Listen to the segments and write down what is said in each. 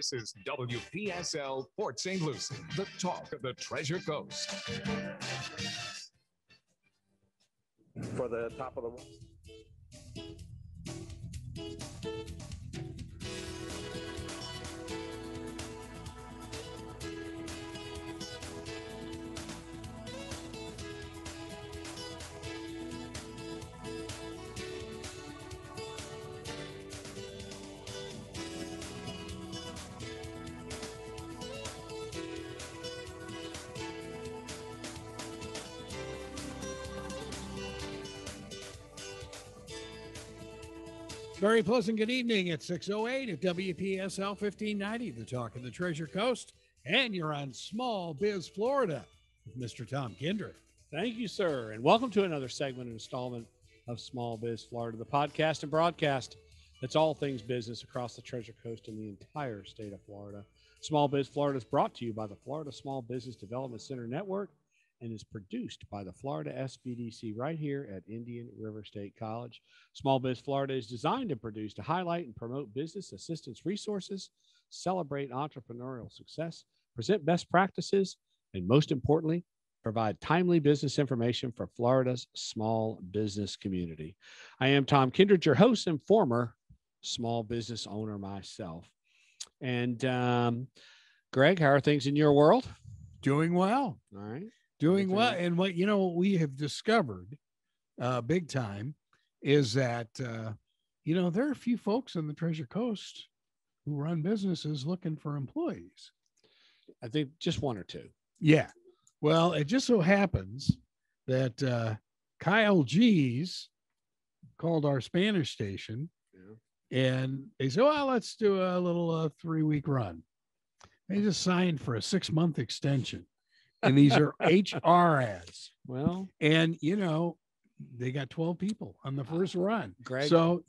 This is WPSL Port St. Lucie, the talk of the Treasure Coast. For the top of the Very pleasant good evening at 6:08 at WPSL 1590, the talk of the Treasure Coast, and you're on Small Biz Florida with Mr. Tom Kindred. Thank you, sir, and welcome to another segment and installment of Small Biz Florida, the podcast and broadcast that's all things business across the Treasure Coast and the entire state of Florida. Small Biz Florida is brought to you by the Florida Small Business Development Center Network and is produced by the Florida SBDC right here at Indian River State College. Small Biz Florida is designed and produced to highlight and promote business assistance resources, celebrate entrepreneurial success, present best practices, and most importantly, provide timely business information for Florida's small business community. I am Tom Kindred, your host and former small business owner myself. And Greg, how are things in your world? Doing well. All right. Doing well. And what we have discovered big time is that, there are a few folks on the Treasure Coast who run businesses looking for employees. I think just one or two. Yeah. Well, it just so happens that Kyle G's called our Spanish station and they said, well, let's do a little 3-week run. They just signed for a 6-month extension. And these are HR ads. Well, and they got 12 people on the first run. Greg, so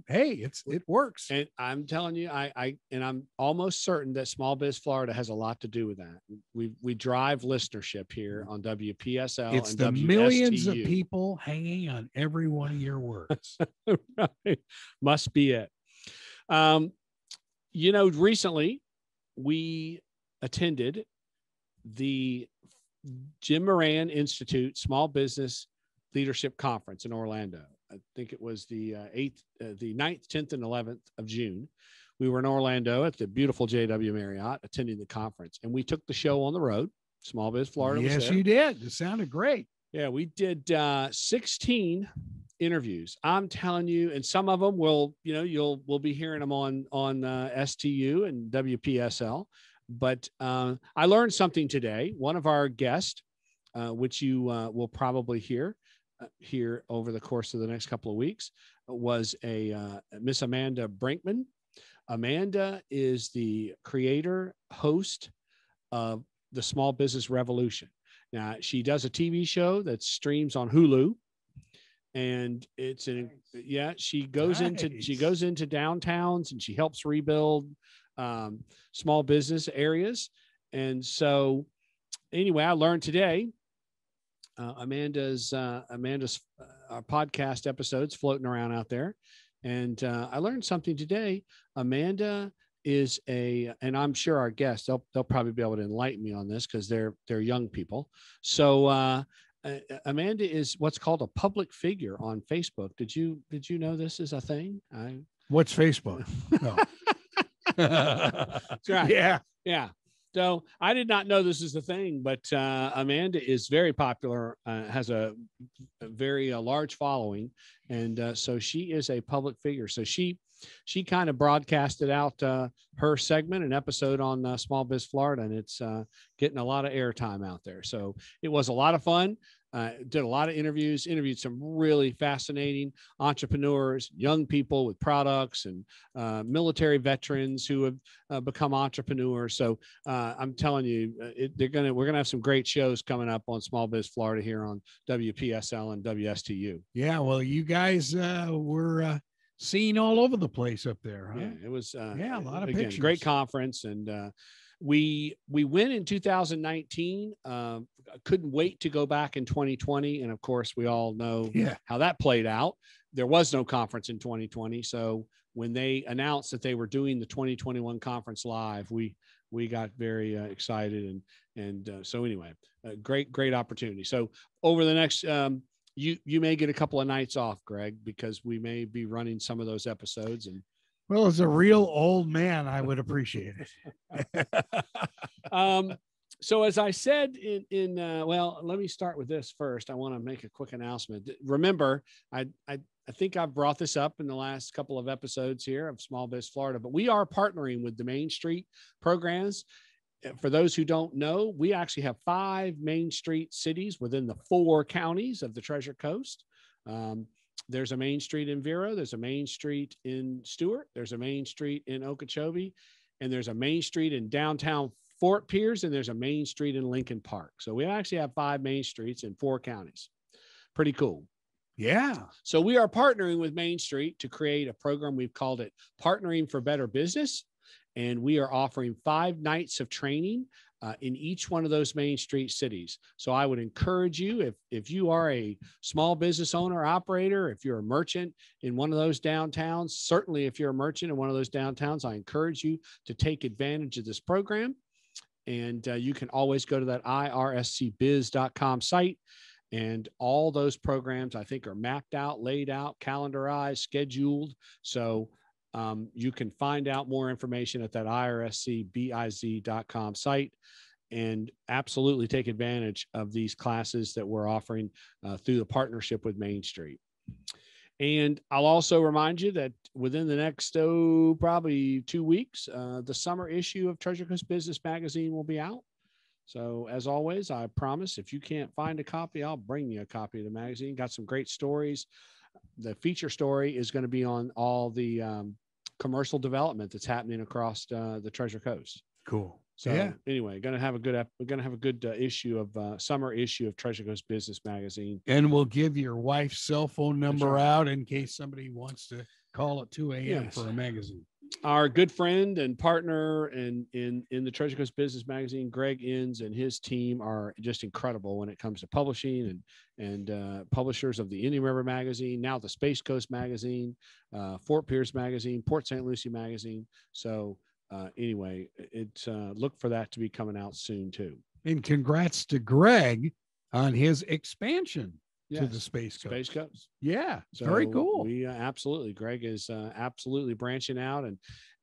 hey, it works. And I'm telling you, I'm almost certain that Small Biz Florida has a lot to do with that. We drive listenership here on WPSL. It's and the WSTU. Millions of people hanging on every one of your words. Right. Must be it. Recently we attended the Jim Moran Institute Small Business Leadership Conference in Orlando. I think it was the 9th, 10th, and 11th of June. We were in Orlando at the beautiful JW Marriott attending the conference, and we took the show on the road. Small Biz Florida was there. Yes, you did. It sounded great. Yeah, we did 16 interviews. I'm telling you, and some of them we'll be hearing them on STU and WPSL. But I learned something today. One of our guests, which you will probably hear over the course of the next couple of weeks, was a Miss Amanda Brinkman. Amanda is the creator, host of the Small Business Revolution. Now, she does a TV show that streams on Hulu. And she goes into downtowns and she helps rebuild small business areas. And so anyway, I learned today, Amanda's podcast episodes floating around out there. And I learned something today. Amanda is and I'm sure our guests, they'll probably be able to enlighten me on this because they're young people. So, Amanda is what's called a public figure on Facebook. Did you know this is a thing? What's Facebook? No. That's right. Yeah. So I did not know this is a thing, but Amanda is very popular, has a very large following. And so she is a public figure. So she kind of broadcasted out her segment, an episode on Small Biz Florida, and it's getting a lot of airtime out there. So it was a lot of fun. Did a lot of interviewed some really fascinating entrepreneurs, young people with products, and military veterans who have become entrepreneurs. So I'm telling you, we're gonna have some great shows coming up on Small Biz Florida here on WPSL and WSTU. Yeah, well, you guys were seen all over the place up there. Huh? Yeah, it was a lot of pictures. Great conference, and we went in 2019. Couldn't wait to go back in 2020, and of course we all know how that played out. there was no conference in 2020. So when they announced that they were doing the 2021 conference live, we got very excited. And so anyway, great opportunity. So over the next, you may get a couple of nights off, Greg, because we may be running some of those episodes. And well, as a real old man, I would appreciate it. So as I said well, let me start with this first. I want to make a quick announcement. Remember, I think I've brought this up in the last couple of episodes here of Small Biz Florida, but we are partnering with the Main Street programs. For those who don't know, we actually have 5 Main Street cities within the 4 counties of the Treasure Coast. There's a Main Street in Vero, there's a Main Street in Stewart, there's a Main Street in Okeechobee, and there's a Main Street in downtown Fort Pierce, and there's a Main Street in Lincoln Park. So we actually have 5 Main Streets in 4 counties. Pretty cool. Yeah. So we are partnering with Main Street to create a program. We've called it Partnering for Better Business. And we are offering 5 nights of training in each one of those Main Street cities. So I would encourage you, if you are a small business owner, operator, if you're a merchant in one of those downtowns, certainly if you're a merchant in one of those downtowns, I encourage you to take advantage of this program. And you can always go to that IRSCbiz.com site. And all those programs, I think, are mapped out, laid out, calendarized, scheduled. So you can find out more information at that IRSCbiz.com site and absolutely take advantage of these classes that we're offering through the partnership with Main Street. And I'll also remind you that within the next, probably 2 weeks, the summer issue of Treasure Coast Business Magazine will be out. So as always, I promise if you can't find a copy, I'll bring you a copy of the magazine. Got some great stories. The feature story is going to be on all the commercial development that's happening across the Treasure Coast. Cool. So anyway, we're going to have a good issue of summer issue of Treasure Coast Business Magazine. And we'll give your wife's cell phone number right. out in case somebody wants to call at 2 a.m. Yes. for a magazine. Our good friend and partner in the Treasure Coast Business Magazine, Greg Inns, and his team are just incredible when it comes to publishing and publishers of the Indian River Magazine, now the Space Coast Magazine, Fort Pierce Magazine, Port St. Lucie Magazine. So anyway, look for that to be coming out soon too. And congrats to Greg on his expansion to the Space Coast. Space Coast. Yeah, So very cool. We absolutely, Greg is absolutely branching out,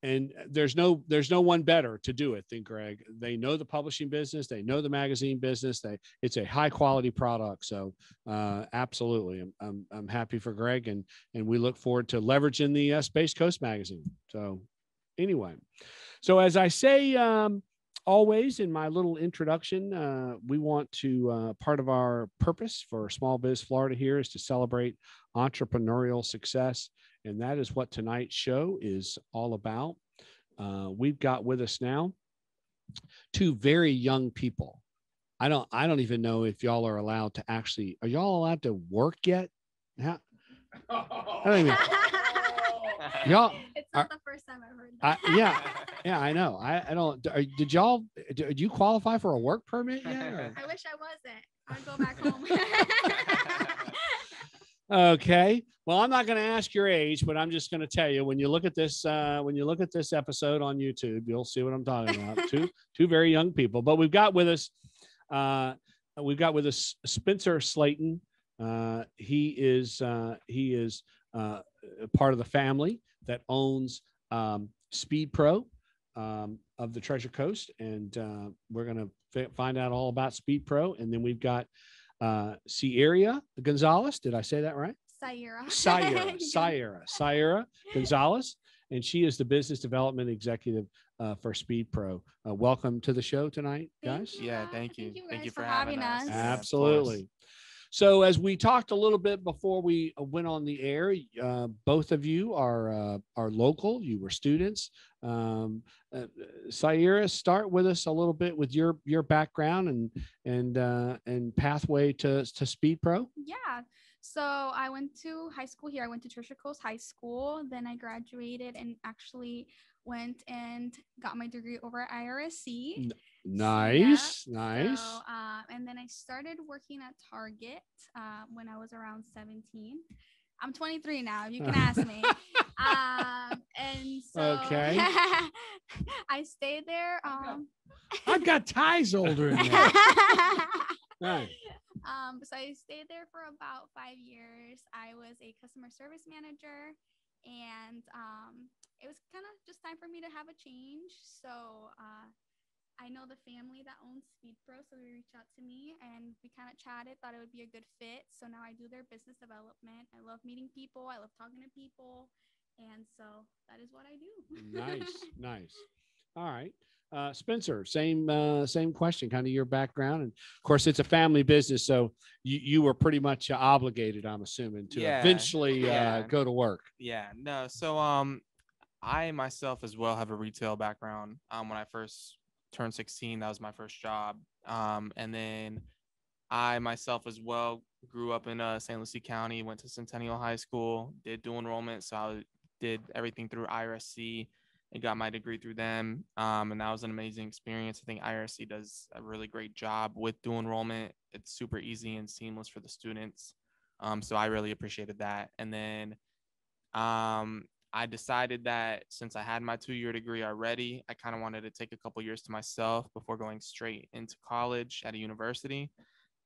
and there's no one better to do it than Greg. They know the publishing business, they know the magazine business. It's a high quality product. So absolutely, I'm happy for Greg, and we look forward to leveraging the Space Coast magazine. So anyway, so as I say, always in my little introduction, we want to, part of our purpose for Small Biz Florida here is to celebrate entrepreneurial success. And that is what tonight's show is all about. We've got with us now 2 very young people. I don't even know if y'all are allowed to are y'all allowed to work yet? I don't even, y'all. It's not the first time I've heard that. Yeah, I know. I don't. Do you qualify for a work permit yet? Or? I wish I wasn't. I'd go back home. Okay. Well, I'm not going to ask your age, but I'm just going to tell you when you look at this episode on YouTube, you'll see what I'm talking about. Two very young people. But we've got with us Spencer Slayton. He is part of the family that owns SpeedPro of the Treasure Coast, and we're going to find out all about SpeedPro. And then we've got Sierra Gonzalez. Did I say that right? Sierra Gonzalez, and she is the business development executive for SpeedPro. Welcome to the show tonight, guys. Thank you. Thank you for having us. Absolutely. So as we talked a little bit before we went on the air, both of you are local. You were students. Sierra, start with us a little bit with your background and pathway to SpeedPro. Yeah. So I went to high school here. I went to Treasure Coast High School. Then I graduated and actually went and got my degree over at IRSC. Nice. So, and then I started working at Target when I was around 17. I'm 23 now. You can ask me. And so Okay. I stayed there. I've got ties older than that. Right. So I stayed there for about 5 years. I was a customer service manager, and it was kind of just time for me to have a change. So I know the family that owns SpeedPro, so they reached out to me and we kind of chatted, thought it would be a good fit. So now I do their business development. I love meeting people. I love talking to people. And so that is what I do. Nice. All right. Spencer, same question, kind of your background. And of course, it's a family business. So you were pretty much obligated, I'm assuming, to eventually go to work. Yeah, no. So I myself as well have a retail background. When I first turned 16, that was my first job. And then I myself as well grew up in St. Lucie County, went to Centennial High School, did dual enrollment. So I did everything through IRSC and got my degree through them. And that was an amazing experience. I think IRSC does a really great job with dual enrollment. It's super easy and seamless for the students. So I really appreciated that. And then I decided that since I had my 2-year degree already, I kind of wanted to take a couple years to myself before going straight into college at a university.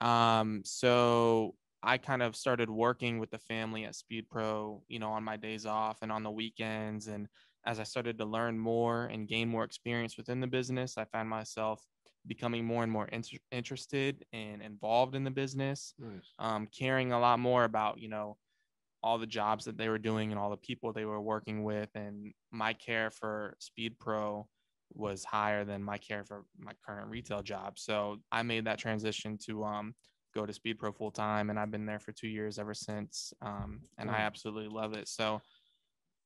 So I kind of started working with the family at SpeedPro, on my days off and on the weekends. And as I started to learn more and gain more experience within the business, I found myself becoming more and more interested and involved in the business, caring a lot more about, all the jobs that they were doing and all the people they were working with. And my care for SpeedPro was higher than my care for my current retail job. So I made that transition to go to SpeedPro full time, and I've been there for 2 years ever since. And I absolutely love it. So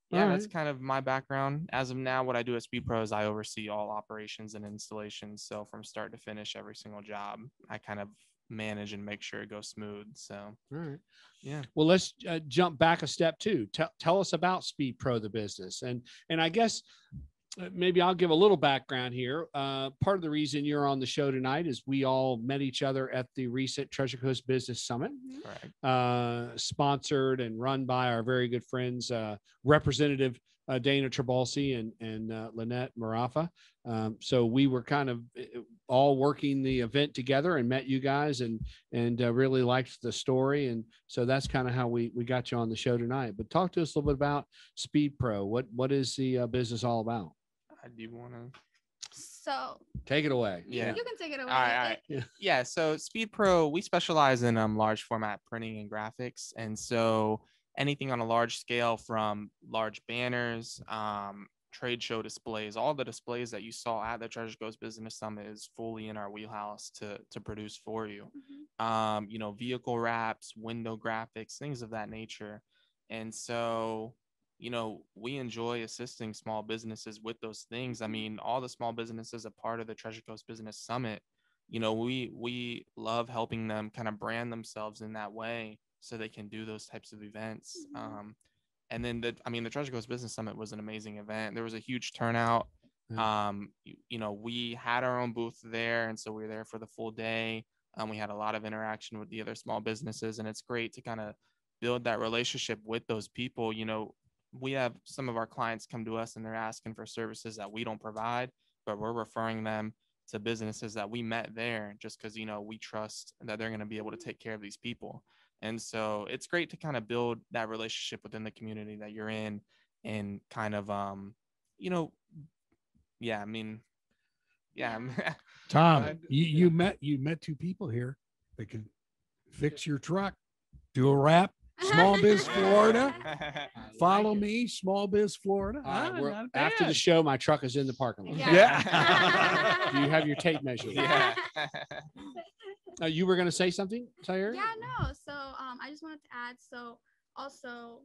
yeah, that's kind of my background. As of now, what I do at SpeedPro is I oversee all operations and installations. So from start to finish, every single job, I kind of manage and make sure it goes smooth. So, all right. Yeah. Well, let's jump back a step too. Tell us about SpeedPro, the business. And I guess maybe I'll give a little background here. Part of the reason you're on the show tonight is we all met each other at the recent Treasure Coast Business Summit, sponsored and run by our very good friends, Representative Dana Trabalsi and Lynette Marafa. So we were kind of all working the event together and met you guys and really liked the story. And so that's kind of how we got you on the show tonight. But talk to us a little bit about SpeedPro. What is the business all about? Do you want to? So Take it away. Yeah. You can take it away. All right. Yeah. So SpeedPro, we specialize in large format printing and graphics. And so anything on a large scale, from large banners, trade show displays, all the displays that you saw at the Treasure Coast Business Summit is fully in our wheelhouse to produce for you. Vehicle wraps, window graphics, things of that nature. And so, we enjoy assisting small businesses with those things. I mean, all the small businesses a part of the Treasure Coast Business Summit, we love helping them kind of brand themselves in that way so they can do those types of events. And then the Treasure Coast Business Summit was an amazing event. There was a huge turnout. We had our own booth there, and so we were there for the full day. We had a lot of interaction with the other small businesses, and it's great to kind of build that relationship with those people. We have some of our clients come to us and they're asking for services that we don't provide, but we're referring them to businesses that we met there just because, we trust that they're going to be able to take care of these people. And so it's great to kind of build that relationship within the community that you're in and kind of, Tom, you met two people here that can fix your truck, do a wrap. Small Biz Florida. Follow me, Small Biz Florida. After the show, my truck is in the parking lot. Yeah. Do you have your tape measure? Yeah. You were going to say something, Tyre? Yeah, no. So I just wanted to add, so also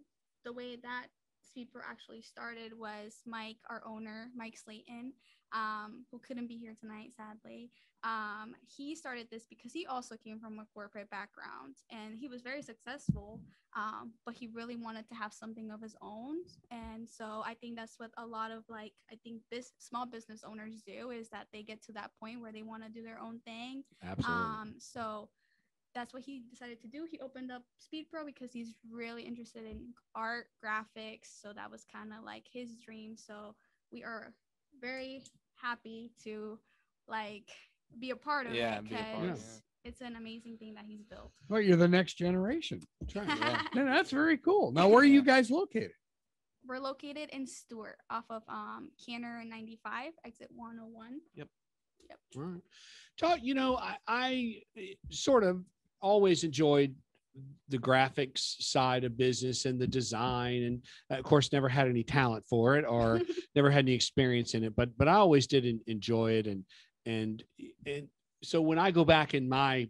the way that SpeedPro actually started was Mike, our owner, Mike Slayton, who couldn't be here tonight, sadly. He started this because he also came from a corporate background and he was very successful, but he really wanted to have something of his own. And so I think that's what a lot of small business owners do, is that they get to that point where they want to do their own thing. Absolutely. So that's what he decided to do. He opened up SpeedPro because he's really interested in art, graphics. So that was kind of like his dream. So we are very happy to like be a part of it because it's an amazing thing that he's built. Well, you're the next generation. No, that's very cool. Now, where are you guys located? We're located in Stewart off of Canner 95, exit 101. Yep. All right. Todd, you know, I sort of always enjoyed the graphics side of business and the design, and of course never had any talent for it or never had any experience in it, but I always did enjoy it. And so when I go back in my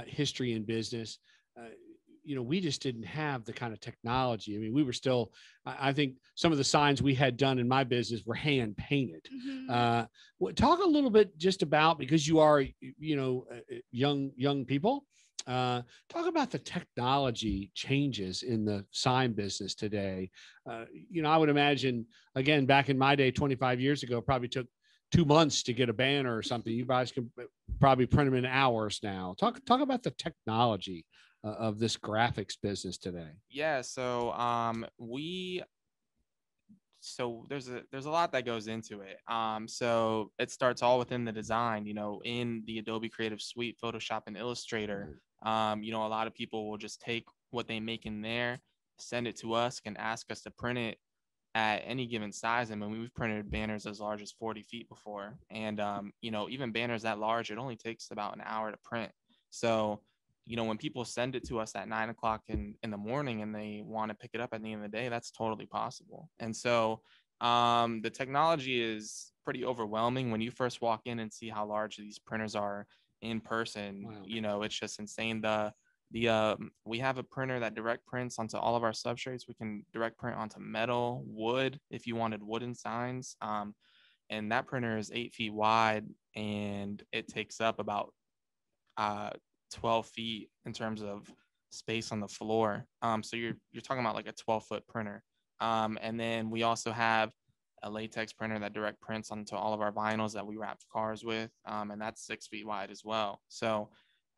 history in business, you know, we just didn't have the kind of technology. I mean, we were still, I think some of the signs we had done in my business were hand painted. Talk a little bit just about, because you are, you know, young people, talk about the technology changes in the sign business today. You know, I would imagine, again, back in my day, 25 years ago, probably took 2 months to get a banner or something. You guys can probably print them in hours now. Talk about the technology of this graphics business today. Yeah. So there's a lot that goes into it. So it starts all within the design, you know, in the Adobe Creative Suite, Photoshop and Illustrator. You know, a lot of people will just take what they make in there, send it to us, and ask us to print it at any given size. I mean, we've printed banners as large as 40 feet before. And, you know, even banners that large, it only takes about an hour to print. So, you know, when people send it to us at 9 o'clock in the morning and they want to pick it up at the end of the day, that's totally possible. And so the technology is pretty overwhelming when you first walk in and see how large these printers are in person. Wow. You know, it's just insane. We have a printer that direct prints onto all of our substrates. We can direct print onto metal, wood, if you wanted wooden signs. And that printer is 8 feet wide, and it takes up about 12 feet in terms of space on the floor. So you're talking about like a 12-foot printer. And then we also have a latex printer that direct prints onto all of our vinyls that we wrap cars with. And that's 6 feet wide as well. So,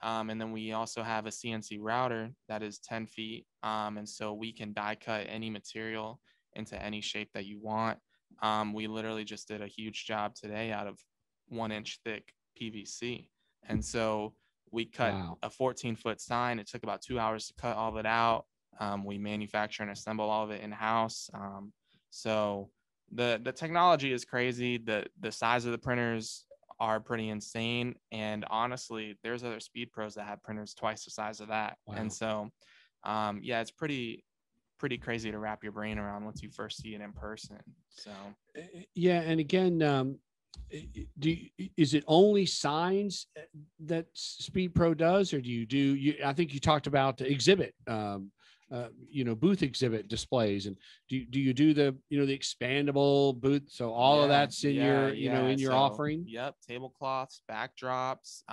and then we also have a CNC router that is 10 feet. And so we can die cut any material into any shape that you want. We literally just did a huge job today out of 1-inch thick PVC. And so we cut a 14-foot sign. It took about 2 hours to cut all of it out. We manufacture and assemble all of it in-house. So the technology is crazy. The size of the printers are pretty insane. And honestly, there's other SpeedPros that have printers twice the size of that. Wow. And so, yeah, it's pretty crazy to wrap your brain around once you first see it in person. So, yeah. And again, is it only signs that SpeedPro does, or do you I think you talked about the exhibit, you know, booth exhibit displays, and do you do the, you know, the expandable booth? So all of that's in your, you know, in your offering. Yep. Tablecloths, backdrops,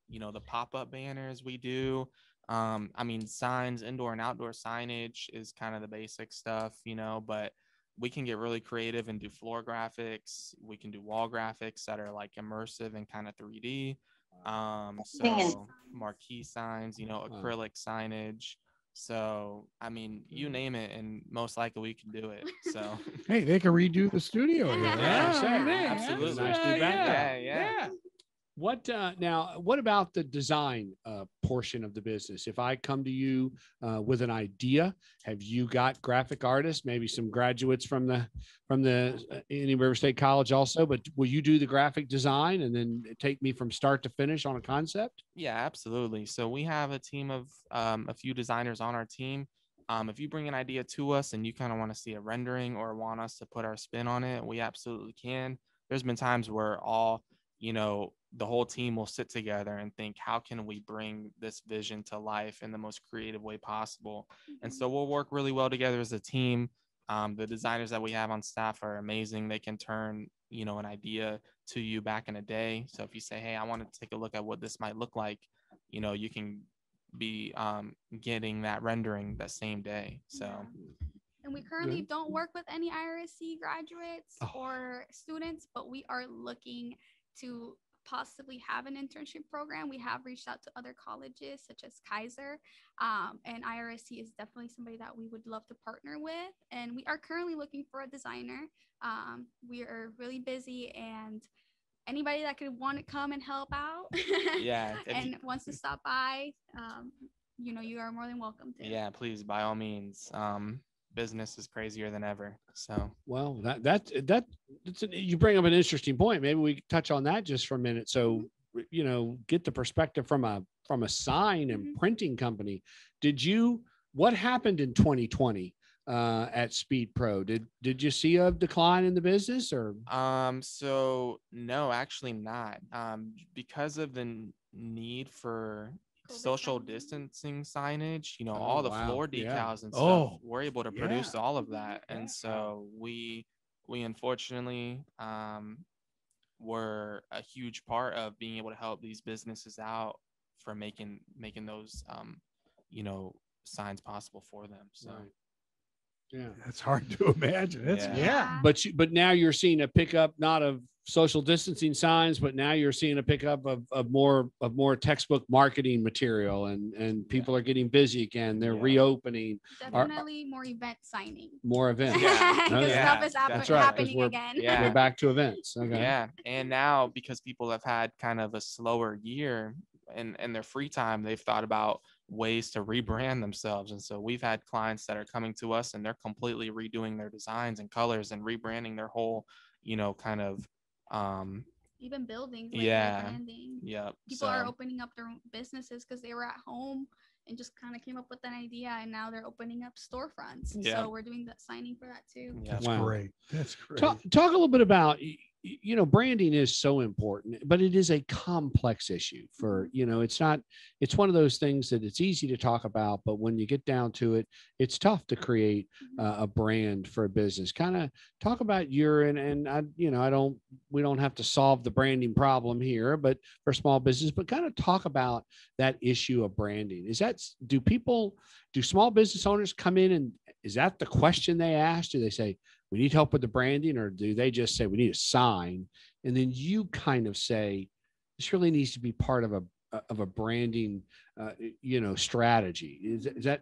you know, the pop-up banners we do. I mean, signs, indoor and outdoor signage is kind of the basic stuff, you know, but we can get really creative and do floor graphics. We can do wall graphics that are like immersive and kind of 3D. So marquee signs, you know, acrylic signage. So, I mean, you name it, and most likely we can do it. So, hey, they can redo the studio. Absolutely. Nice new background. Yeah. What now? What about the design portion of the business? If I come to you with an idea, have you got graphic artists, maybe some graduates from the Indian River State College also? But will you do the graphic design and then take me from start to finish on a concept? Yeah, absolutely. So we have a team of a few designers on our team. If you bring an idea to us and you kind of want to see a rendering or want us to put our spin on it, we absolutely can. There's been times where the whole team will sit together and think, how can we bring this vision to life in the most creative way possible? And so we'll work really well together as a team. The designers that we have on staff are amazing. They can turn, you know, an idea to you back in a day. So if you say, hey, I want to take a look at what this might look like, you know, you can be getting that rendering that same day. So. And we currently don't work with any IRSC graduates or students, but we are looking to possibly have an internship program. We have reached out to other colleges such as Kaiser, and IRSC is definitely somebody that we would love to partner with. And we are currently looking for a designer. We are really busy, and anybody that could want to come and help out Yeah. and wants to stop by, you know, you are more than welcome to. Yeah, please, by all means. Business is crazier than ever. So, Well, you bring up an interesting point. Maybe we could touch on that just for a minute. So, you know, get the perspective from a sign and printing company. What happened in 2020 at SpeedPro? Did you see a decline in the business, or? so no, actually not. Because of the need for social distancing signage, you know, all the floor decals and stuff, we're able to produce all of that. And so we unfortunately were a huge part of being able to help these businesses out for making those you know, signs possible for them. So yeah, it's hard to imagine. But now you're seeing a pickup, not of social distancing signs, but now you're seeing a pickup of more textbook marketing material, and people are getting busy again. They're reopening. Definitely more event signing. More events. Stuff is happening again. We're back to events. Okay. Yeah, and now because people have had kind of a slower year and their free time, they've thought about ways to rebrand themselves. And so we've had clients that are coming to us and they're completely redoing their designs and colors and rebranding their whole, you know, kind of even buildings, like branding. Yeah, people are opening up their own businesses because they were at home and just kind of came up with an idea, and now they're opening up storefronts. So we're doing that signing for that too. That's great. That's great. Talk a little bit about, you know, branding is so important, but it is a complex issue for, you know, it's one of those things that it's easy to talk about, but when you get down to it, it's tough to create a brand for a business. Kind of talk about we don't have to solve the branding problem here, but for small business, but kind of talk about that issue of branding. Do small business owners come in, and is that the question they ask? Do they say, we need help with the branding, or do they just say we need a sign? And then you kind of say, this really needs to be part of a branding, you know, strategy. Is that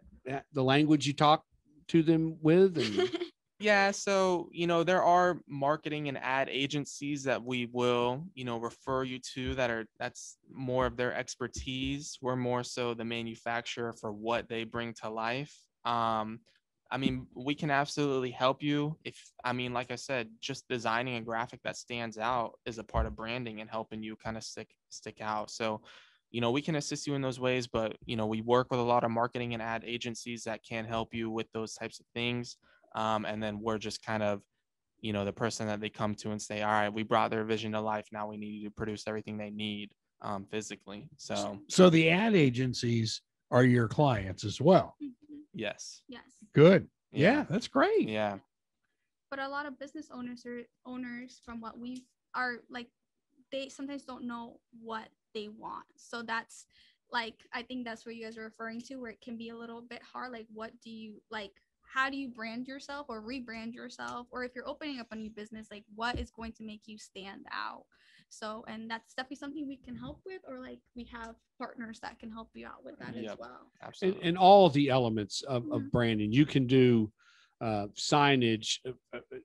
the language you talk to them with? And yeah. So, you know, there are marketing and ad agencies that we will, you know, refer you to that's more of their expertise. We're more so the manufacturer for what they bring to life. I mean, we can absolutely help you like I said, just designing a graphic that stands out is a part of branding and helping you kind of stick out. So, you know, we can assist you in those ways, but, you know, we work with a lot of marketing and ad agencies that can help you with those types of things. And then we're just kind of, you know, the person that they come to and say, all right, we brought their vision to life. Now we need you to produce everything they need physically. So the ad agencies are your clients as well. Yes. Good. Yeah, that's great. Yeah. But a lot of business owners from what we are like, they sometimes don't know what they want. So that's like, I think that's what you guys are referring to, where it can be a little bit hard. Like, what do you like? How do you brand yourself or rebrand yourself? Or if you're opening up a new business, like what is going to make you stand out? So, and that's definitely something we can help with, or like we have partners that can help you out with that as well. Absolutely. And all the elements of branding, you can do signage,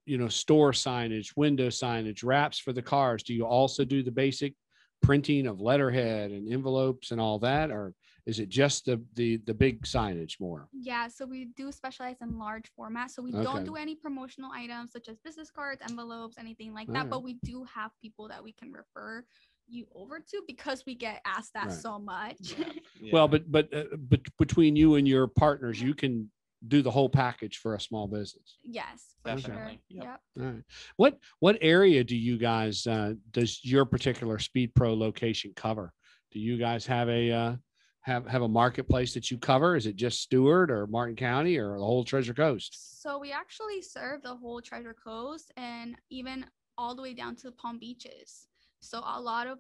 you know, store signage, window signage, wraps for the cars. Do you also do the basic printing of letterhead and envelopes and all that, or is it just the big signage more? Yeah, so we do specialize in large format. So we don't do any promotional items such as business cards, envelopes, anything like that. But we do have people that we can refer you over to because we get asked that so much. Well, but between you and your partners, you can do the whole package for a small business. Yes, definitely. Sure. Yep. All right. What area do you guys does your particular SpeedPro location cover? Do you guys have a have a marketplace that you cover? Is it just Stewart or Martin County or the whole Treasure Coast? So we actually serve the whole Treasure Coast and even all the way down to the Palm Beaches. So a lot of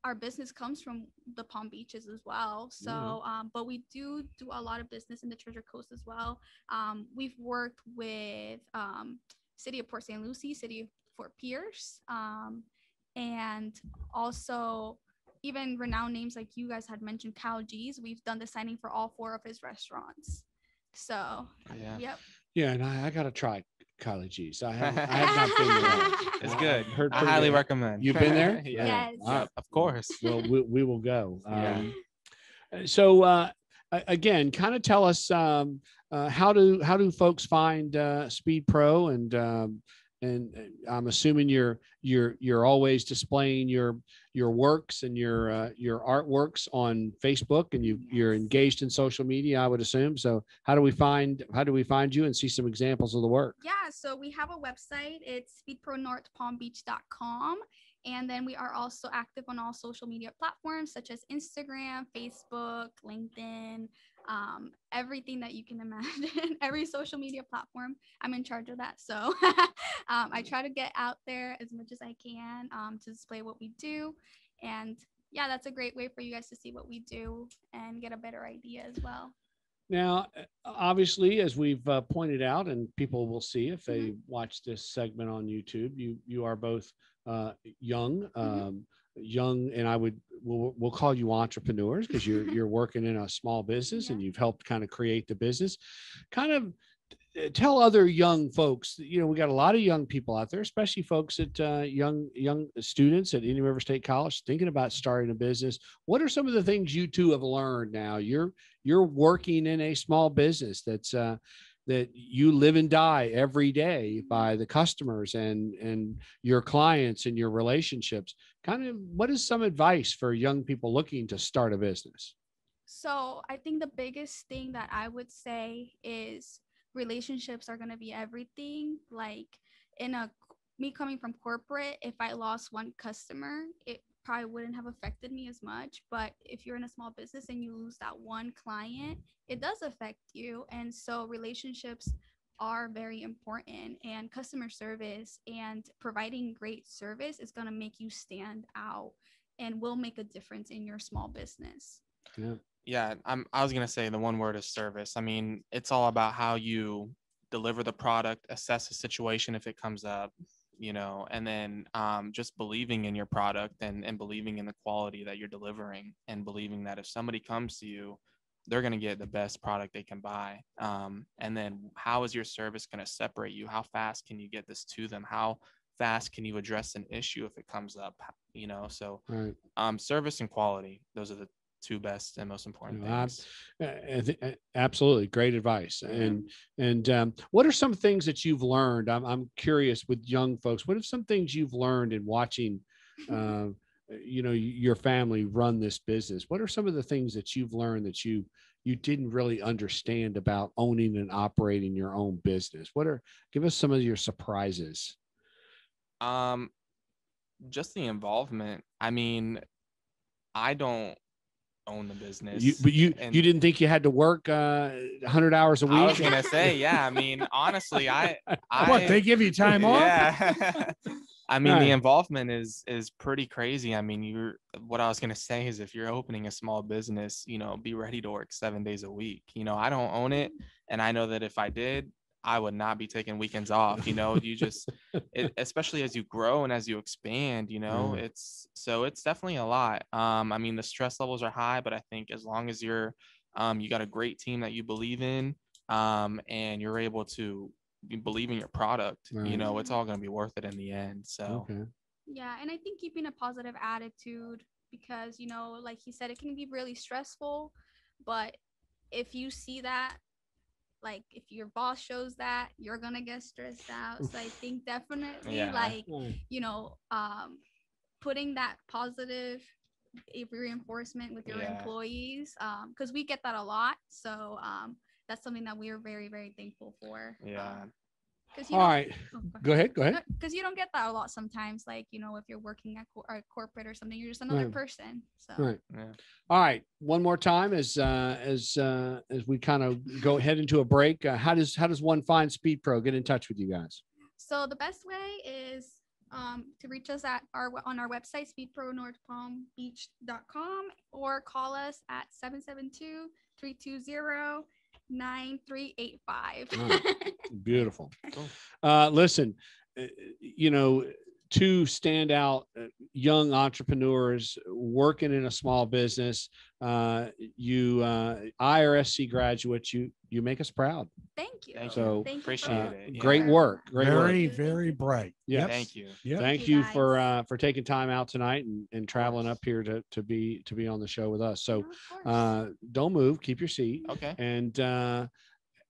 our business comes from the Palm Beaches as well. So, but we do a lot of business in the Treasure Coast as well. We've worked with City of Port St. Lucie, City of Fort Pierce, And also even renowned names like you guys had mentioned, Kyle G's, we've done the signing for all 4 of his restaurants. So, yep. Yeah, and I got to try Kylie G's. I have not been there. It's good. Heard I highly good. recommend. You've been there? Yes. All right. Of course. Well, we will go. Yeah. So again, kind of tell us how do folks find SpeedPro, and I'm assuming you're always displaying your works and your artworks on Facebook, and you're engaged in social media, I would assume. So how do we find you and see some examples of the work? Yeah, so we have a website. It's speedpronorthpalmbeach.com. And then we are also active on all social media platforms such as Instagram, Facebook, LinkedIn, everything that you can imagine, every social media platform. I'm in charge of that. So I try to get out there as much as I can to display what we do. And yeah, that's a great way for you guys to see what we do and get a better idea as well. Now, obviously, as we've pointed out, and people will see if they watch this segment on YouTube, you are both young, and we'll call you entrepreneurs because you're working in a small business and you've helped kind of create the business. Kind of tell other young folks, we got a lot of young people out there, especially folks at young students at Indian River State College thinking about starting a business. What are some of the things you two have learned now? You're working in a small business that you live and die every day by the customers and your clients and your relationships. Kind of, what is some advice for young people looking to start a business? So I think the biggest thing that I would say is relationships are going to be everything. Like me coming from corporate, if I lost one customer, it probably wouldn't have affected me as much. But if you're in a small business and you lose that one client, it does affect you. And so relationships are very important, and customer service and providing great service is going to make you stand out and will make a difference in your small business. Yeah, I was going to say the one word is service. I mean, it's all about how you deliver the product, assess the situation if it comes up, and then just believing in your product and believing in the quality that you're delivering, and believing that if somebody comes to you, they're going to get the best product they can buy. And then how is your service going to separate you? How fast can you get this to them? How fast can you address an issue if it comes up? So right. Service and quality, those are the 2 best and most important things. Absolutely. Great advice. And what are some things that you've learned? I'm curious with young folks, what are some things you've learned in watching, your family run this business? What are some of the things that you've learned that you didn't really understand about owning and operating your own business? Give us some of your surprises. Just the involvement. I mean, I don't own the business. You didn't think you had to work 100 hours a week? I was gonna say, yeah. I mean, honestly, what, they give you time off? Yeah. I mean, the involvement is pretty crazy. I mean, what I was gonna say is, if you're opening a small business, be ready to work 7 days a week. I don't own it, and I know that if I did, I would not be taking weekends off. You just, especially as you grow and as you expand, it's definitely a lot. I mean, the stress levels are high, but I think as long as you got a great team that you believe in, and you're able to believe in your product, it's all going to be worth it in the end. So, yeah. And I think keeping a positive attitude, because, like he said, it can be really stressful, but if you see that, like if your boss shows that, you're gonna get stressed out. So I think definitely putting that positive reinforcement with your employees, because we get that a lot. So that's something that we are very, very thankful for. All right. Go ahead. Because you don't get that a lot sometimes. Like, if you're working at corporate or something, you're just another person. So. All right. One more time as we kind of head into a break. How does one find SpeedPro? Get in touch with you guys. So the best way is to reach us on our website, speedpronorthpalmbeach.com, or call us at 772-320-9385. Beautiful. Listen, 2 standout young entrepreneurs working in a small business, you IRSC graduates, you make us proud. Thank you. So Thank you appreciate for- it. Yeah. Great work. Great Very, work. very bright. Yeah. Yep. Thank you. Yep. Thank you you guys. for taking time out tonight and traveling up here to be on the show with us. So No, of course. don't move, keep your seat. Okay. And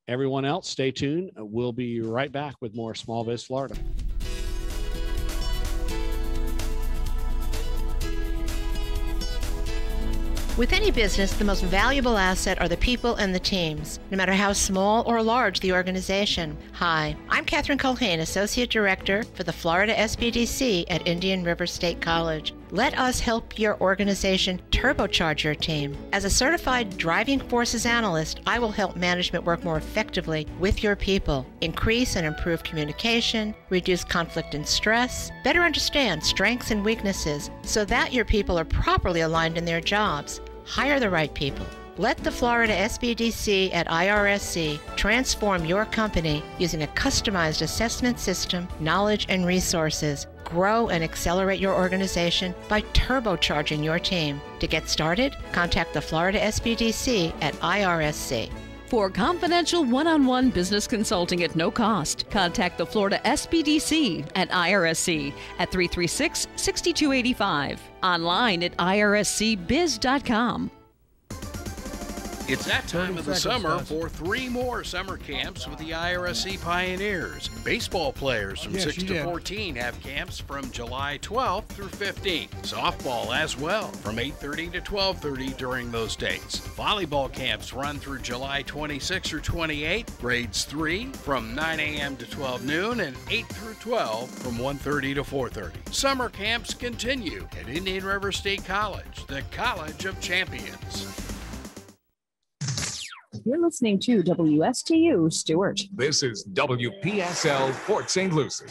everyone else, stay tuned. We'll be right back with more Small Biz Florida. With any business, the most valuable asset are the people and the teams, no matter how small or large the organization. Hi, I'm Catherine Culhane, Associate Director for the Florida SBDC at Indian River State College. Let us help your organization turbocharge your team. As a certified driving forces analyst, I will help management work more effectively with your people, increase and improve communication, reduce conflict and stress, better understand strengths and weaknesses so that your people are properly aligned in their jobs. Hire the right people. Let the Florida SBDC at IRSC transform your company using a customized assessment system, knowledge, and resources. Grow and accelerate your organization by turbocharging your team. To get started, contact the Florida SBDC at IRSC. For confidential one-on-one business consulting at no cost, contact the Florida SBDC at IRSC at 336-6285. Online at irscbiz.com. It's that time of the 30 summer seconds, for 3 more summer camps with the IRSC Pioneers. Baseball players from Yes, 6 you to did. 14 have camps from July 12th through 15th. Softball as well from 8:30 to 12:30 during those dates. Volleyball camps run through July 26 through 28. Grades 3 from 9 a.m. to 12 noon and 8 through 12 from 1:30 to 4:30. Summer camps continue at Indian River State College, the College of Champions. You're listening to WSTU Stewart. This is WPSL Port St. Lucie.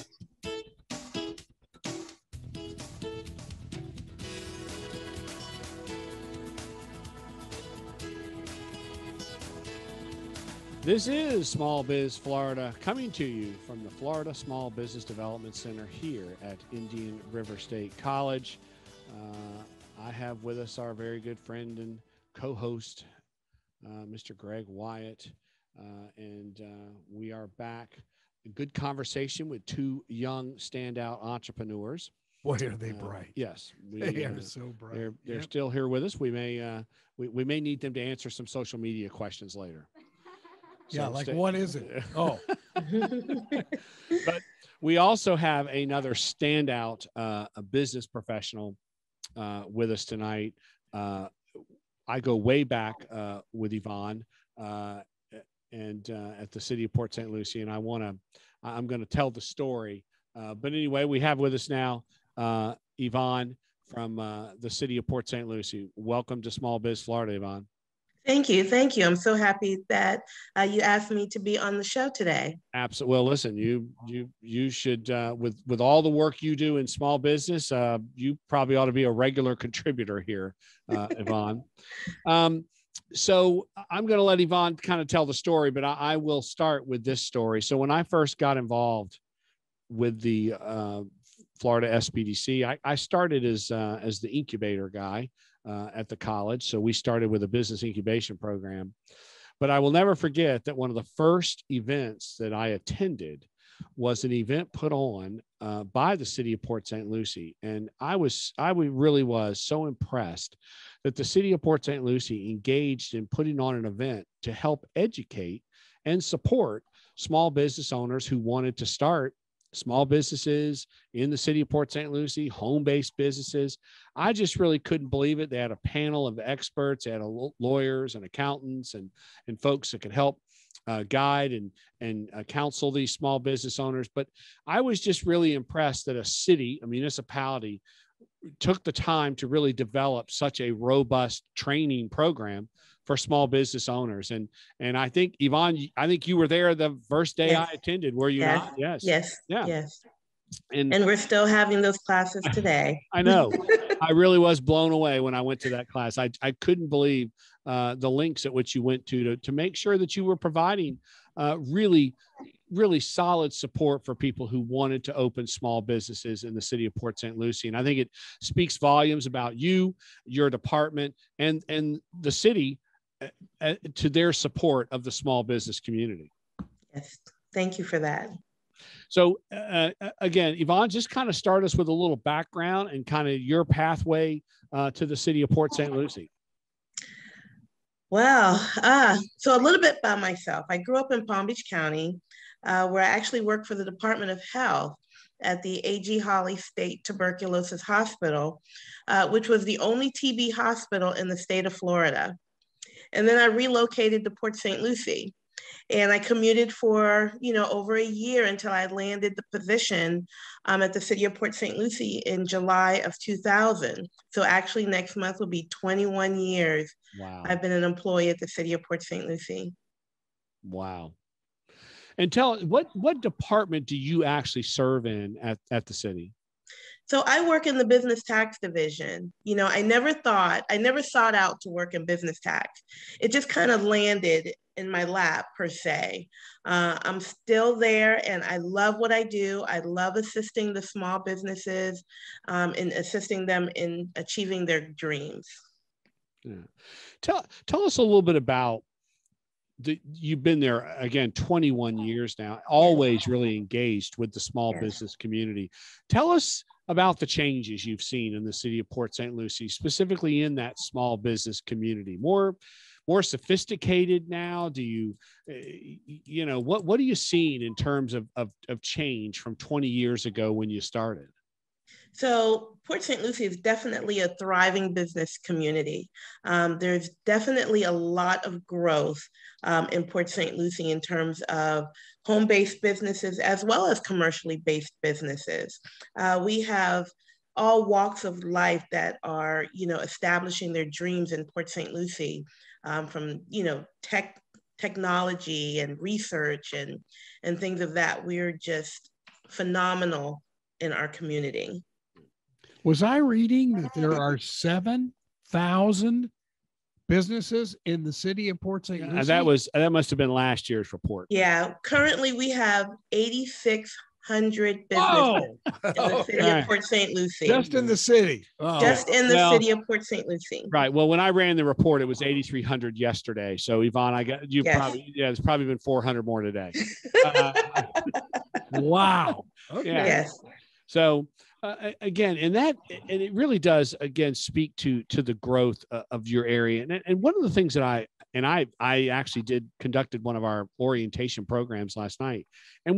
This is Small Biz Florida, coming to you from the Florida Small Business Development Center here at Indian River State College. I have with us our very good friend and co-host, Mr. Greg Wyatt, and we are back. A good conversation with 2 young standout entrepreneurs. Boy, are they bright. Yes, They are so bright. they're Yep. still here with us. We may we may need them to answer some social media questions later. Yeah, So like stay- what is it? Oh, But we also have another standout a business professional with us tonight. I go way back with Yvonne and at the city of Port St. Lucie, and I'm going to tell the story. But anyway, we have with us now Yvonne from the city of Port St. Lucie. Welcome to Small Biz Florida, Yvonne. Thank you. Thank you. I'm so happy that you asked me to be on the show today. Absolutely. Well, listen, you should with all the work you do in small business, you probably ought to be a regular contributor here, Yvonne. So I'm going to let Yvonne kind of tell the story, but I will start with this story. So when I first got involved with the Florida SBDC, I started as the incubator guy at the college. So we started with a business incubation program. But I will never forget that one of the first events that I attended was an event put on by the city of Port St. Lucie. And I really was so impressed that the city of Port St. Lucie engaged in putting on an event to help educate and support small business owners who wanted to start small businesses in the city of Port St. Lucie, home-based businesses. I just really couldn't believe it. They had a panel of experts, they had lawyers and accountants and folks that could help guide and counsel these small business owners. But I was just really impressed that a municipality took the time to really develop such a robust training program for small business owners. And I think, Yvonne, I think you were there the first day Yes. I attended, were you Yes. not? Yes. Yes. Yeah. Yes. And And we're still having those classes today. I know. I really was blown away when I went to that class. I couldn't believe the links at which you went to make sure that you were providing really really solid support for people who wanted to open small businesses in the city of Port St. Lucie. And I think it speaks volumes about you, your department, and the city to their support of the small business community. Yes, thank you for that. So again, Yvonne, just kind of start us with a little background and kind of your pathway to the city of Port St. Lucie. Well, so a little bit about myself. I grew up in Palm Beach County, where I actually worked for the Department of Health at the A.G. Hawley State Tuberculosis Hospital, which was the only TB hospital in the state of Florida. And then I relocated to Port St. Lucie. And I commuted for, over a year until I landed the position at the city of Port St. Lucie in July of 2000. So actually next month will be 21 years. Wow. I've been an employee at the city of Port St. Lucie. Wow. And tell what department do you actually serve in at the city? So I work in the Business Tax Division. I never sought out to work in business tax. It just kind of landed in my lap per se. I'm still there and I love what I do. I love assisting the small businesses and assisting them in achieving their dreams. Yeah. Tell us a little bit about you've been there again 21 years now, always really engaged with the small business community. Tell us about the changes you've seen in the city of Port St. Lucie, specifically in that small business community. More sophisticated now? Do you, what are you seeing in terms of change from 20 years ago when you started? So Port St. Lucie is definitely a thriving business community. There's definitely a lot of growth in Port St. Lucie in terms of home-based businesses as well as commercially based businesses. We have all walks of life that are, establishing their dreams in Port St. Lucie, from, technology and research and things of that. We're just phenomenal in our community. Was I reading that there are 7,000 businesses in the city of Port St. Lucie? That must have been last year's report. Yeah, currently we have 8,600 businesses in the city of Port St. Lucie. Just in the city. Oh. Just in the city of Port St. Lucie. Right. Well, when I ran the report, it was 8,300 yesterday. So Yvonne, it's probably been 400 more today. Wow. Okay. Yes. So again, and it really does again speak to the growth of your area. And one of the things that I actually conducted one of our orientation programs last night, and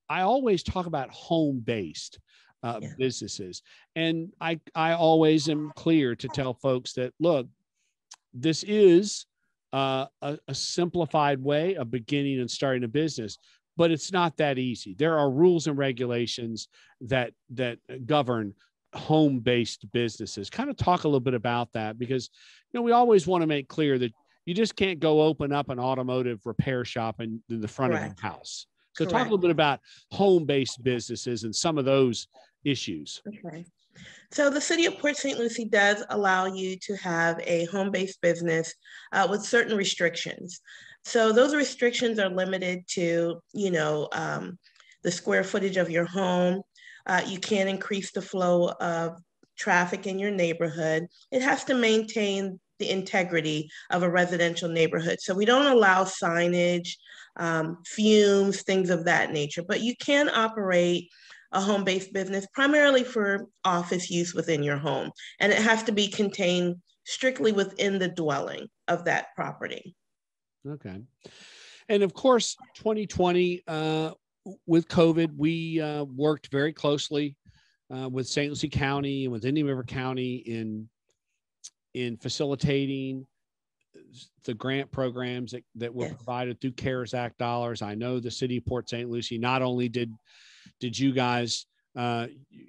I always talk about home-based businesses, and I always am clear to tell folks that look, this is a simplified way of beginning and starting a business. But it's not that easy. There are rules and regulations that govern home-based businesses. Kind of talk a little bit about that, because we always want to make clear that you just can't go open up an automotive repair shop in the front of your house. So talk a little bit about home-based businesses and some of those issues. Okay. So the city of Port St. Lucie does allow you to have a home-based business with certain restrictions. So those restrictions are limited to, the square footage of your home. You can't increase the flow of traffic in your neighborhood. It has to maintain the integrity of a residential neighborhood. So we don't allow signage, fumes, things of that nature, but you can operate a home-based business primarily for office use within your home. And it has to be contained strictly within the dwelling of that property. Okay. And of course, 2020, with COVID, we worked very closely with St. Lucie County and with Indian River County in facilitating the grant programs that were provided through CARES Act dollars. I know the city of Port St. Lucie, not only did you guys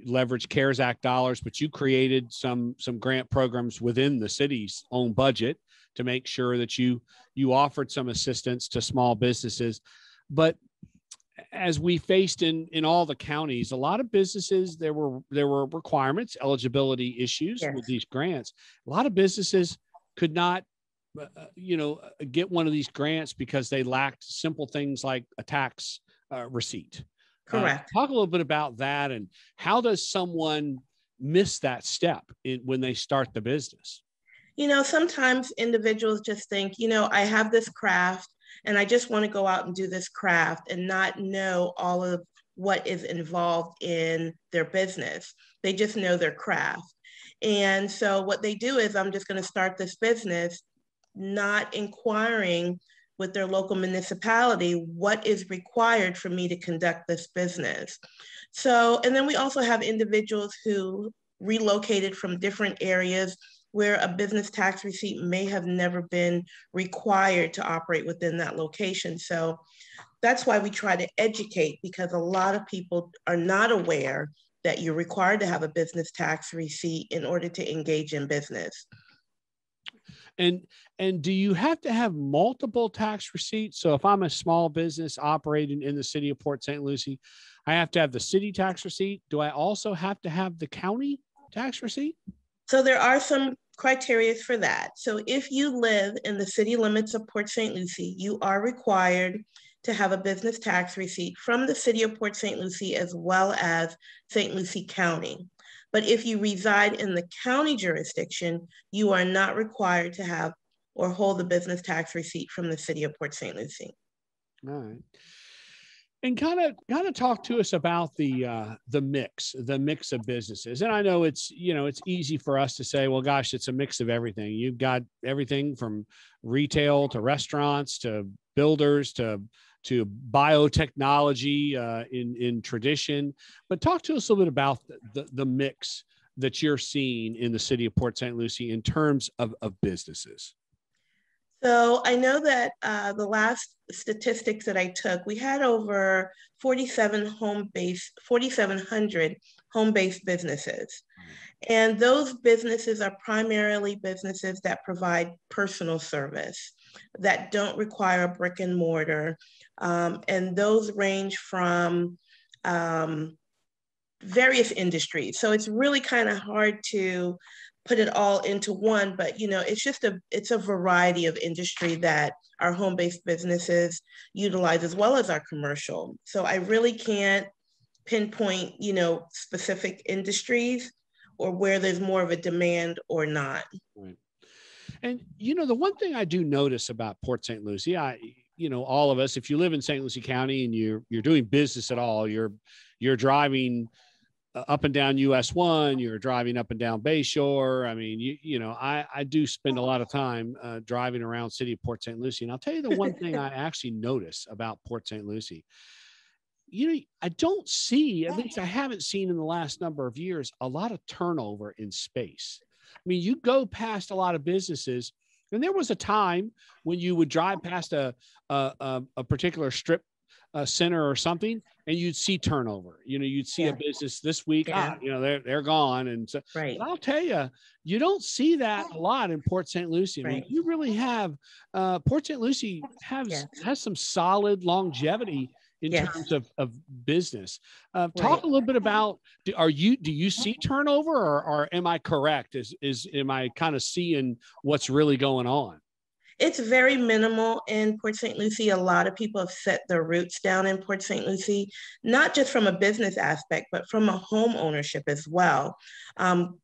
leverage CARES Act dollars, but you created some grant programs within the city's own budget to make sure that you offered some assistance to small businesses. But as we faced in all the counties, a lot of businesses, there were requirements, eligibility issues with these grants. A lot of businesses could not get one of these grants because they lacked simple things like a tax receipt. Correct. Talk a little bit about that, and how does someone miss that step when they start the business? Sometimes individuals just think, I have this craft and I just want to go out and do this craft and not know all of what is involved in their business. They just know their craft. And so what they do is, I'm just going to start this business, not inquiring with their local municipality what is required for me to conduct this business. So, and then we also have individuals who relocated from different areas where a business tax receipt may have never been required to operate within that location. So that's why we try to educate, because a lot of people are not aware that you're required to have a business tax receipt in order to engage in business. And do you have to have multiple tax receipts? So if I'm a small business operating in the city of Port St. Lucie, I have to have the city tax receipt. Do I also have to have the county tax receipt? So there are some criteria for that. So if you live in the city limits of Port St. Lucie, you are required to have a business tax receipt from the city of Port St. Lucie as well as St. Lucie County. But if you reside in the county jurisdiction, you are not required to have or hold a business tax receipt from the city of Port St. Lucie. All right. And kind of talk to us about the mix of businesses. And I know it's easy for us to say, well, gosh, it's a mix of everything. You've got everything from retail to restaurants to builders to biotechnology in tradition. But talk to us a little bit about the mix that you're seeing in the city of Port St. Lucie in terms of businesses. So I know that the last statistics that I took, we had over 4,700 home-based businesses. And those businesses are primarily businesses that provide personal service, that don't require a brick and mortar. And those range from various industries. So it's really kind of hard to put it all into one, but it's a variety of industry that our home-based businesses utilize, as well as our commercial. So I really can't pinpoint, specific industries or where there's more of a demand or not. Right. And, the one thing I do notice about Port St. Lucie, all of us, if you live in St. Lucie County and you're doing business at all, you're driving up and down US 1, you're driving up and down Bayshore. I mean, I do spend a lot of time driving around city of Port St. Lucie. And I'll tell you the one thing I actually notice about Port St. Lucie, I don't see, at least I haven't seen in the last number of years, a lot of turnover in space. I mean, you go past a lot of businesses, and there was a time when you would drive past a particular strip center or something, and you'd see turnover. You'd see a business this week, they're gone. And so, right. But I'll tell you, you don't see that a lot in Port St. Lucie. I mean, you really have Port St. Lucie has some solid longevity in terms of business. Talk a little bit about, do you see turnover, or am I correct? Am I kind of seeing what's really going on? It's very minimal in Port St. Lucie. A lot of people have set their roots down in Port St. Lucie, not just from a business aspect, but from a home ownership as well.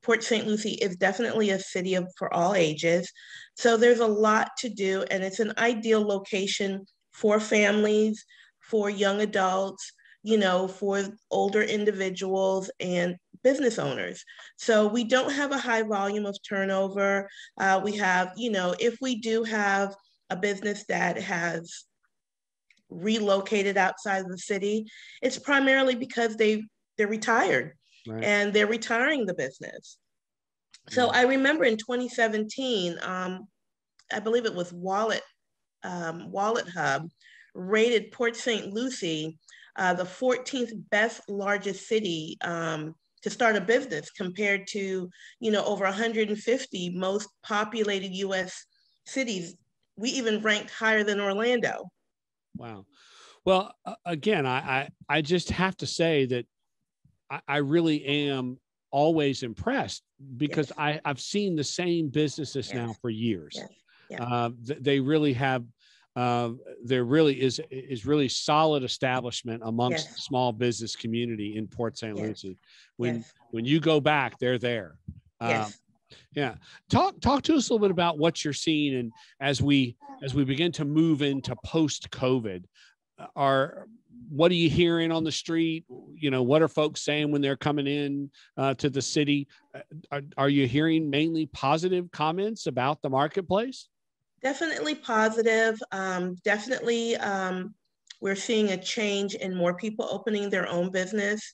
Port St. Lucie is definitely a city for all ages. So there's a lot to do, and it's an ideal location for families, for young adults, for older individuals and business owners. So we don't have a high volume of turnover. We have, if we do have a business that has relocated outside of the city, it's primarily because they're retired, right, and they're retiring the business. So I remember in 2017, I believe it was Wallet Hub rated Port St. Lucie the 14th best largest city to start a business, compared to, over 150 most populated US cities. We even ranked higher than Orlando. Wow. Well, again, I just have to say that I really am always impressed, because I've seen the same businesses now for years. They really have. There really is really solid establishment amongst the small business community in Port St. Lucie. When you go back, they're there. Yeah. Talk to us a little bit about what you're seeing, and as we begin to move into post-COVID, what are you hearing on the street? You know, what are folks saying when they're coming in to the city? Are you hearing mainly positive comments about the marketplace? Definitely positive. Definitely, we're seeing a change in more people opening their own business.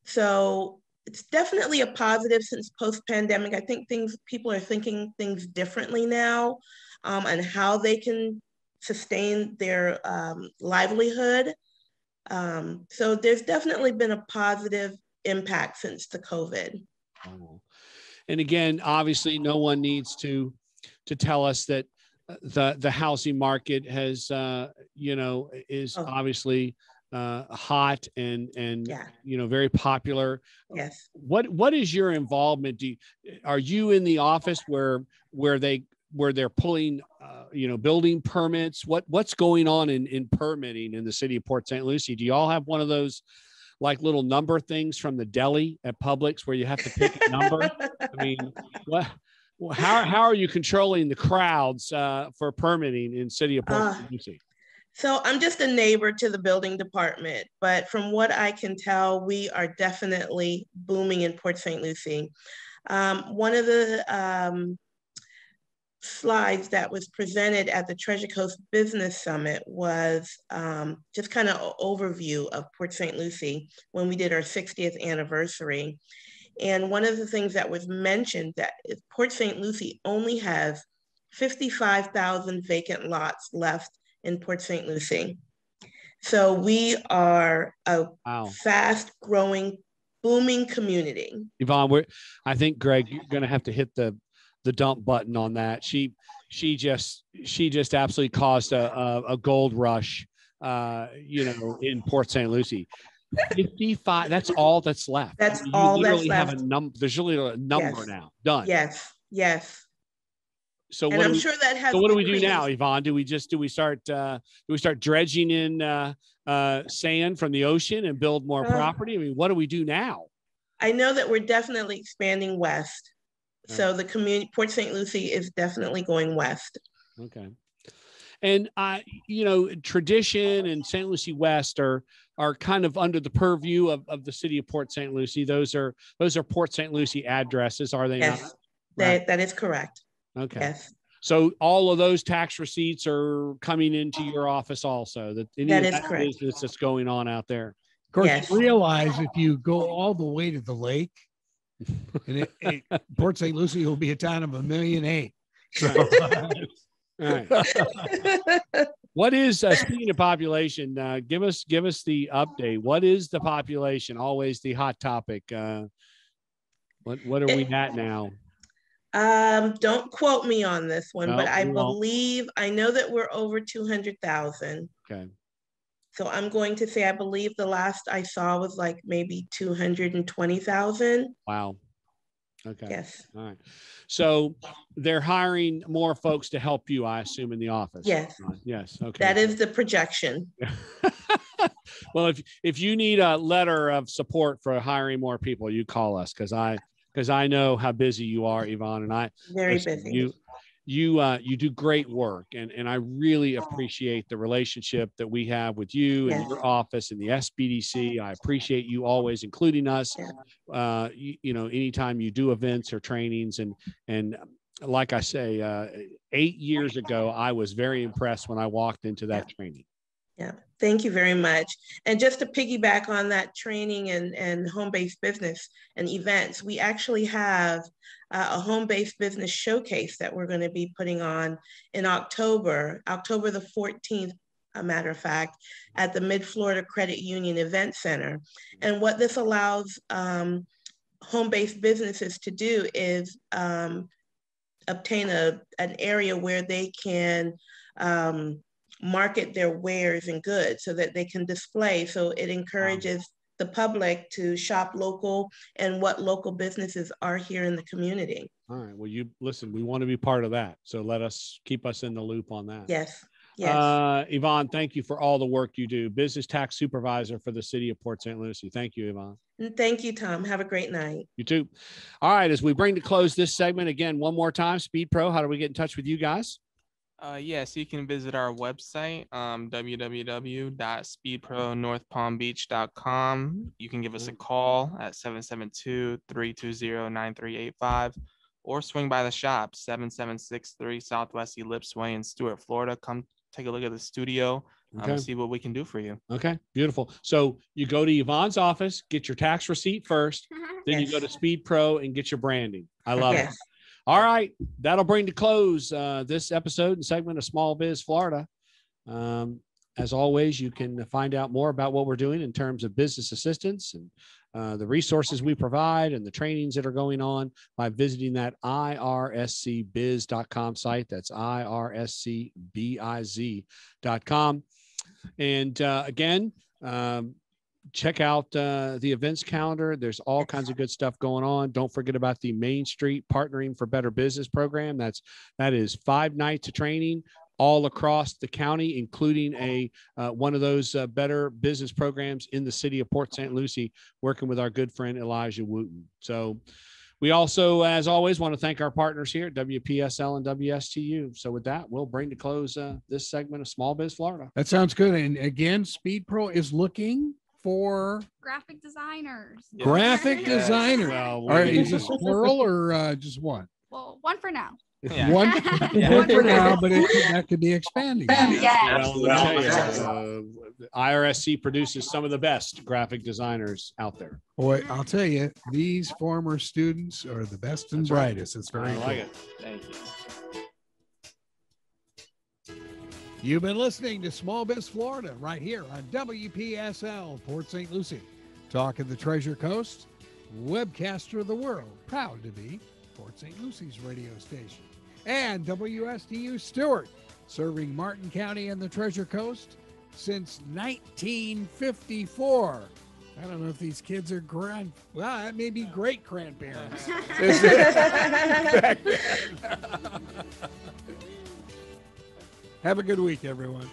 So it's definitely a positive since post-pandemic. I think people are thinking things differently now, and how they can sustain their livelihood. So there's definitely been a positive impact since the COVID. And again, obviously, no one needs to tell us that the housing market has, is obviously hot and very popular. Yes. What is your involvement? Are you in the office where they're pulling building permits? What's going on in permitting in the city of Port St. Lucie? Do you all have one of those like little number things from the deli at Publix where you have to pick a number? I mean, how are you controlling the crowds for permitting in city of Port St. Lucie? So I'm just a neighbor to the building department, but from what I can tell, we are definitely booming in Port St. Lucie. One of the slides that was presented at the Treasure Coast Business Summit was just kind of an overview of Port St. Lucie when we did our 60th anniversary. And one of the things that was mentioned that Port St. Lucie only has 55,000 vacant lots left in Port St. Lucie. So we are a fast growing, booming community. Yvonne, I think, Greg, you're going to have to hit the dump button on that. She just absolutely caused a gold rush, in Port St. Lucie. 55, that's all that's left. That's you all literally that's have left. a number. There's literally a number now. Done. Yes. So and I'm sure that has. So what do we do now, Yvonne? Do we start dredging in sand from the ocean and build more property? I mean, what do we do now? I know that we're definitely expanding west. Okay. So the community, Port St. Lucie, is definitely going west. Okay. And tradition and St. Lucie West are kind of under the purview of the city of Port St. Lucie. Those are Port St. Lucie addresses, are they not? Yes, that is correct. Okay. Yes. So all of those tax receipts are coming into your office also. That is correct. Business that's going on out there. Of course, you realize if you go all the way to the lake, and Port St. Lucie will be a town of 1.8 million. So, all right. What is speaking of population? Give us the update. What is the population? Always the hot topic. What are we at now? Don't quote me on this one, but I know that we're over 200,000. Okay. So I'm going to say I believe the last I saw was like maybe 220,000. Wow. Okay. Yes. All right. So they're hiring more folks to help you, I assume, in the office. Yes. Yes. Okay. That is the projection. Well, if you need a letter of support for hiring more people, you call us because I know how busy you are, Yvonne, and I very busy. You do great work, and I really appreciate the relationship that we have with you and your office and the SBDC. I appreciate you always including us. Yeah. Anytime you do events or trainings, and like I say, 8 years ago, I was very impressed when I walked into that training. Yeah, thank you very much. And just to piggyback on that training and home-based business and events, we actually have a home-based business showcase that we're going to be putting on in October the 14th, a matter of fact, at the Mid-Florida Credit Union Event Center. And what this allows home-based businesses to do is obtain an area where they can market their wares and goods so that they can display. So it encourages the public to shop local and what local businesses are here in the community. All right. Well, you listen, we want to be part of that. So keep us in the loop on that. Yes. Yes. Yvonne, thank you for all the work you do. Business Tax Supervisor for the City of Port St. Lucie. Thank you, Yvonne. And thank you, Tom. Have a great night. You too. All right. As we bring to close this segment again, one more time, SpeedPro, how do we get in touch with you guys? Yes, you can visit our website, www.speedpronorthpalmbeach.com. You can give us a call at 772-320-9385 or swing by the shop, 7763 Southwest Ellipse Way in Stuart, Florida. Come take a look at the studio. See what we can do for you. Okay, beautiful. So you go to Yvonne's office, get your tax receipt first, then you go to SpeedPro and get your branding. I love it. All right, that'll bring to close this episode and segment of Small Biz Florida. As always, you can find out more about what we're doing in terms of business assistance and the resources we provide and the trainings that are going on by visiting that IRSCbiz.com site. That's IRSCBIZ.com. And again, check out the events calendar. There's all kinds of good stuff going on. Don't forget about the Main Street Partnering for Better Business program. That is 5 nights of training all across the county, including one of those better business programs in the city of Port St. Lucie, working with our good friend Elijah Wooten. So we also, as always, want to thank our partners here at WPSL and WSTU. So with that, we'll bring to close this segment of Small Biz Florida. That sounds good. And again, SpeedPro is looking for graphic designers. Graphic designers. Well, all right, is this plural or just one? Well, one for now. Yeah. One for now, but that could be expanding. IRSC produces some of the best graphic designers out there. Boy, I'll tell you, these former students are the best and brightest. It's very cool. It. Thank you. You've been listening to Small Biz Florida right here on WPSL Port St. Lucie. Talk of the Treasure Coast, webcaster of the world, proud to be Port St. Lucie's radio station. And WSTU Stuart, serving Martin County and the Treasure Coast since 1954. I don't know if these kids are that may be great grandparents. Have a good week, everyone.